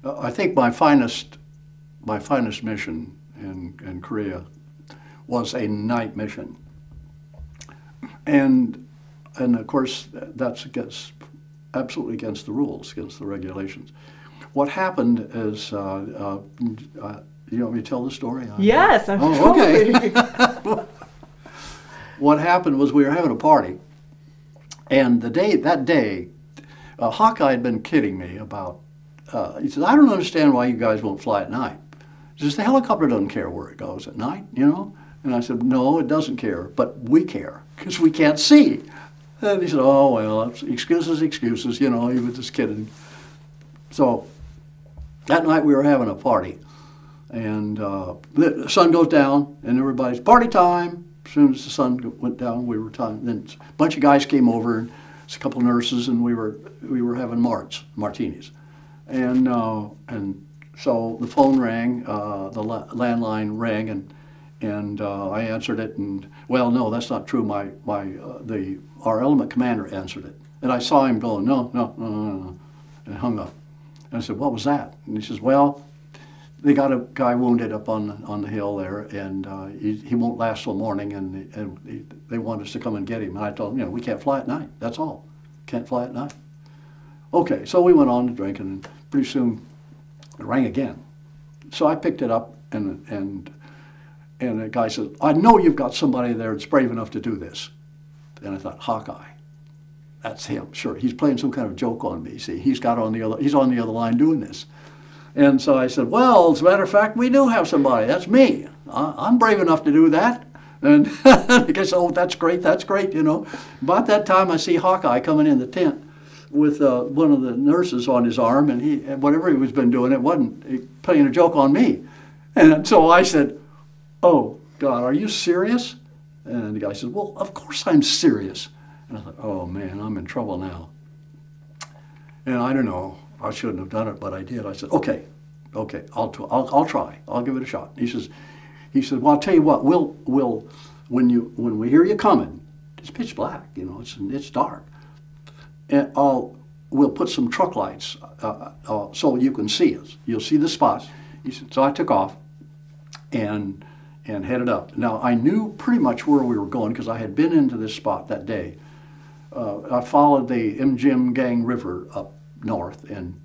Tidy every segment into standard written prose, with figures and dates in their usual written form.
I think my finest mission in Korea was a night mission, and of course that's absolutely against the rules, against the regulations. What happened is, you want me to tell the story? Yes, I'm totally. Okay. What happened was we were having a party, and that day, Hawkeye had been kidding me about. He says, "I don't understand why you guys won't fly at night." He says, "The helicopter doesn't care where it goes at night, you know." And I said, "No, it doesn't care, but we care because we can't see." And he said, "Oh well, excuses, excuses." You know, he was just kidding. So that night we were having a party, and the sun goes down, and everybody's party time. As soon as the sun went down, we were time. Then a bunch of guys came over, and a couple of nurses, and we were having martinis, and so the phone rang, the landline rang, and I answered it, and well, no, that's not true. Our element commander answered it, and I saw him going, no, and hung up. And I said, "What was that?" And he says, "Well, they got a guy wounded up on the hill there, and he won't last till morning, and they want us to come and get him." And I told them, we can't fly at night. That's all. Can't fly at night. Okay, so we went on to drinking, and pretty soon it rang again. So I picked it up, and the guy said, "I know you've got somebody there that's brave enough to do this." And I thought, Hawkeye. That's him. Sure, he's playing some kind of joke on me. See, he's on the other line doing this. And so I said, "Well, as a matter of fact, we do have somebody. That's me. I'm brave enough to do that." And the guy said, "Oh, that's great, you know." About that time, I see Hawkeye coming in the tent with one of the nurses on his arm, and whatever he was been doing, it wasn't playing a joke on me. And so I said, "Oh, God, are you serious?" And the guy said, "Well, of course I'm serious." And I thought, "Oh, man, I'm in trouble now." And I don't know. I shouldn't have done it, but I did. I said, okay, I'll try. I'll give it a shot." He says, "Well, I'll tell you what. When we hear you coming, it's pitch black. It's dark. And we'll put some truck lights so you can see us. You'll see the spots." He said, so I took off and headed up. Now I knew pretty much where we were going because I had been into this spot that day. I followed the Mjimgang River up north, and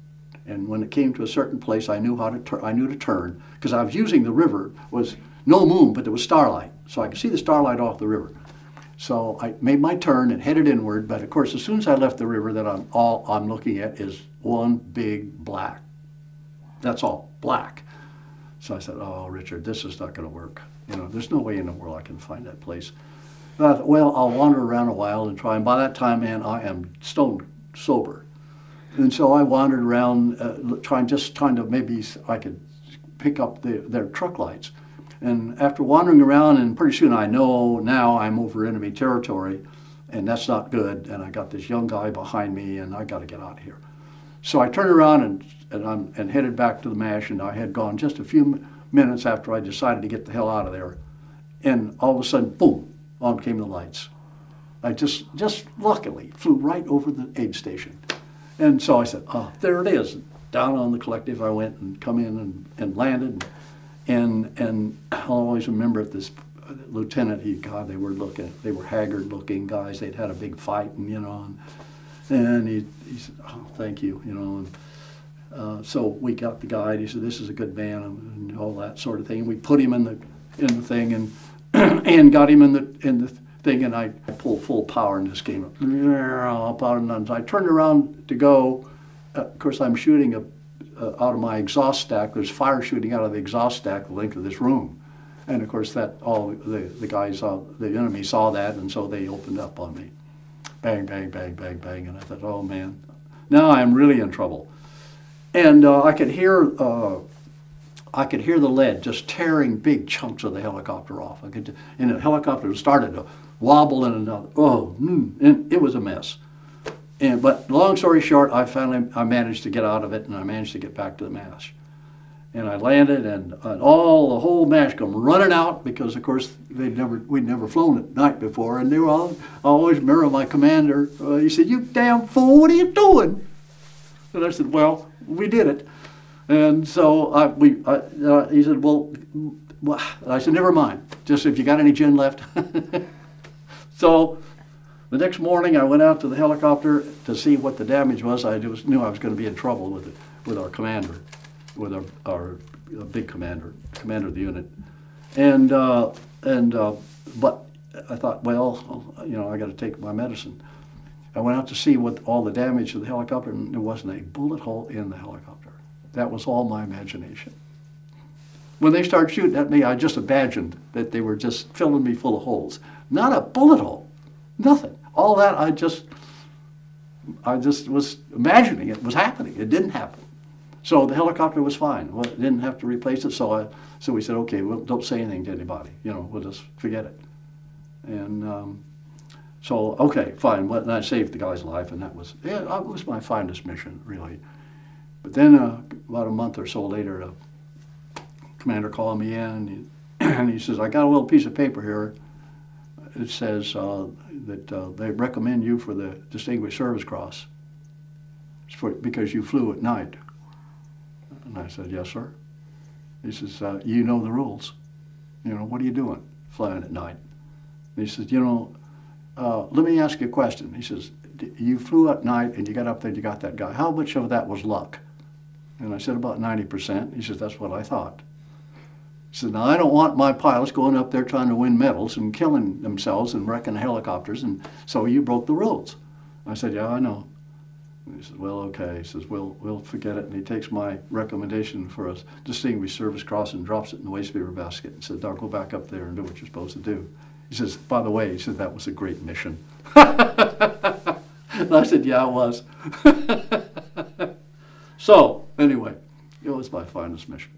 when it came to a certain place, I knew to turn because I was using the river. It was no moon, but there was starlight, so I could see the starlight off the river. So I made my turn and headed inward. But of course, as soon as I left the river, all I'm looking at is one big black. That's all black. So I said, "Oh, Richard, this is not going to work. There's no way in the world I can find that place." And I thought, well, I'll wander around a while and try. And by that time, man, I am stone sober. And so I wandered around, trying to maybe I could pick up their truck lights. And after wandering around, and pretty soon I know now I'm over enemy territory, and that's not good. And I got this young guy behind me, and I got to get out of here. So I turned around and headed back to the MASH, and I had gone just a few minutes after I decided to get the hell out of there. And all of a sudden, boom, on came the lights. I just luckily flew right over the aid station. And so I said, "Oh, there it is." Down on the collective I went and come in and landed. And I'll always remember this lieutenant, they were haggard looking guys. They'd had a big fight, and he said, "Oh, thank you," so we got the guy, and he said, "This is a good man," and all that sort of thing. We put him in the thing and got him in the thing, and I pulled full power and just came up. And I turned around to go. Of course, I'm shooting out of my exhaust stack. There's fire shooting out of the exhaust stack the length of this room. And of course, the guys, the enemy saw that, and so they opened up on me. Bang, bang, bang, bang, bang. And I thought, oh man, now I'm really in trouble. And I could hear the lead just tearing big chunks of the helicopter off. And the helicopter started to wobble in another. And it was a mess. But long story short, I managed to get out of it, and I managed to get back to the MASH. And I landed, and the whole MASH come running out because, of course, we'd never flown at night before, and they were all. I always remember my commander. He said, "You damn fool! What are you doing?" And I said, "Well, we did it." And so he said, well, I said, never mind. Just if you got any gin left. So the next morning I went out to the helicopter to see what the damage was. I just knew I was going to be in trouble with our commander, with our big commander of the unit. But I thought, well, I got to take my medicine. I went out to see what all the damage to the helicopter, and there wasn't a bullet hole in the helicopter. That was all my imagination. When they started shooting at me, I just imagined that they were just filling me full of holes. Not a bullet hole, nothing. All that I just was imagining it was happening. It didn't happen. So the helicopter was fine. Well, it didn't have to replace it. So we said, okay, well, don't say anything to anybody. We'll just forget it. And so, okay, fine. Well, and I saved the guy's life, and that was my finest mission, really. But then about a month or so later, the commander called me in, and he says, I got a little piece of paper here. It says that they recommend you for the Distinguished Service Cross because you flew at night. And I said, yes, sir. He says, you know the rules. What are you doing flying at night? And he says, let me ask you a question. He says, you flew at night and you got up there and you got that guy. How much of that was luck? And I said, about 90%. He says, that's what I thought. He said, now I don't want my pilots going up there trying to win medals and killing themselves and wrecking helicopters, and so you broke the rules. I said, yeah, I know. And he said, well, okay. He says, we'll forget it. And he takes my recommendation for a Distinguished Service Cross and drops it in the waste paper basket and said, now go back up there and do what you're supposed to do. He says, by the way, he said, that was a great mission. And I said, yeah, it was. So, anyway, it was my finest mission.